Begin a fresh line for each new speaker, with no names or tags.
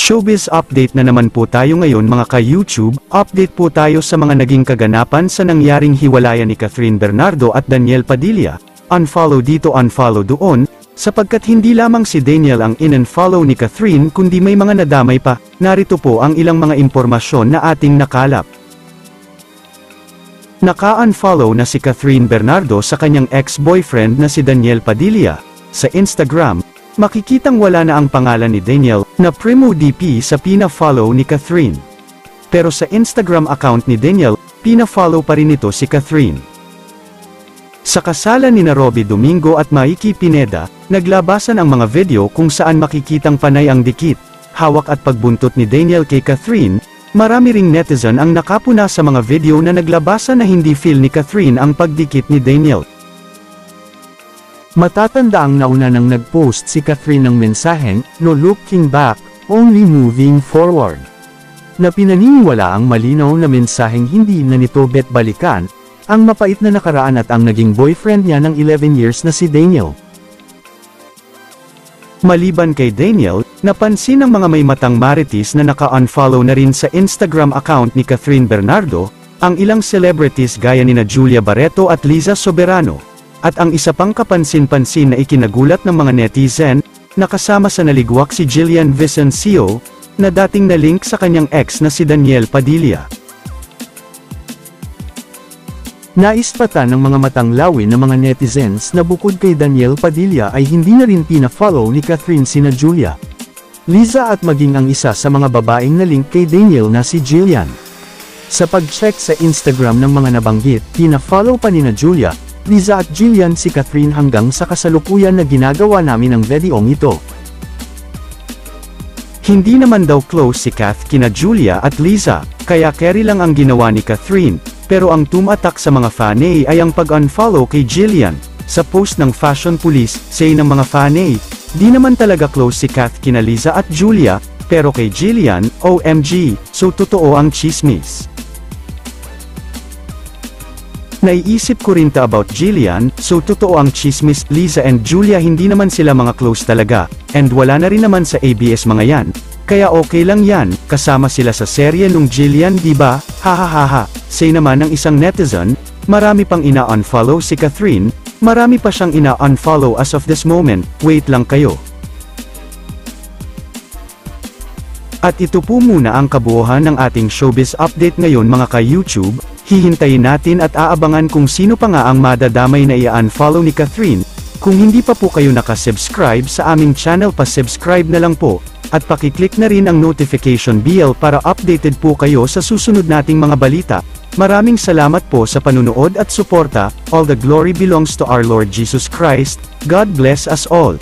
Showbiz update na naman po tayo ngayon mga ka-YouTube, update po tayo sa mga naging kaganapan sa nangyaring hiwalayan ni Catherine Bernardo at Daniel Padilla. Unfollow dito unfollow doon, sapagkat hindi lamang si Daniel ang in-unfollow ni Catherine kundi may mga nadamay pa. Narito po ang ilang mga impormasyon na ating nakalap. Naka-unfollow na si Catherine Bernardo sa kanyang ex-boyfriend na si Daniel Padilla. Sa Instagram, makikitang wala na ang pangalan ni Daniel, na Primo DP sa pina-follow ni Catherine. Pero sa Instagram account ni Daniel, pina-follow pa rin ito si Catherine. Sa kasalan ni Robby Domingo at Maiki Pineda, naglabasan ang mga video kung saan makikitang panay ang dikit, hawak at pagbuntot ni Daniel kay Catherine. Marami ring netizen ang nakapuna sa mga video na naglabasan na hindi feel ni Catherine ang pagdikit ni Daniel. Matatanda ang nauna nang nag-post si Catherine ng mensaheng, "No looking back, only moving forward." Na pinaniniwala ang malinaw na mensaheng hindi na nito bet-balikan, ang mapait na nakaraan at ang naging boyfriend niya ng 11 years na si Daniel. Maliban kay Daniel, napansin ng mga may matang marites na naka-unfollow na rin sa Instagram account ni Catherine Bernardo, ang ilang celebrities gaya nina Julia Barreto at Liza Soberano. At ang isa pang kapansin-pansin na ikinagulat ng mga netizen, nakasama sa naligwak si Jillian Vicencio, na dating na-link sa kanyang ex na si Daniel Padilla. Naispatan ng mga matang lawin ng mga netizens na bukod kay Daniel Padilla ay hindi na rin pina-follow ni Catherine sina Julia, Liza at maging ang isa sa mga babaeng na-link kay Daniel na si Jillian. Sa pag-check sa Instagram ng mga nabanggit, pina-follow pa nina Julia, Liza at Jillian si Catherine hanggang sa kasalukuyan na ginagawa namin ang videong ito. Hindi naman daw close si Kath kina Julia at Liza, kaya carry lang ang ginawa ni Catherine, pero ang tumatak sa mga fanay ay ang pag-unfollow kay Jillian. Sa post ng Fashion Police, say ng mga fanay, di naman talaga close si Kath kina Liza at Julia, pero kay Jillian, OMG, so totoo ang chismis. Naiisip ko rin about Jillian, so totoo ang chismis, Liza and Julia hindi naman sila mga close talaga, and wala na rin naman sa ABS mga yan, kaya okay lang yan, kasama sila sa serye nung Jillian diba, hahahaha, say naman ng isang netizen, marami pang ina-unfollow si Catherine, marami pa siyang ina-unfollow as of this moment, wait lang kayo. At ito po muna ang kabuuhan ng ating showbiz update ngayon mga ka-YouTube. Hihintayin natin at aabangan kung sino pa nga ang madadamay na i-unfollow ni Catherine. Kung hindi pa po kayo nakasubscribe sa aming channel, pa-subscribe na lang po, at pakiclick na rin ang notification bell para updated po kayo sa susunod nating mga balita. Maraming salamat po sa panunood at suporta. All the glory belongs to our Lord Jesus Christ. God bless us all.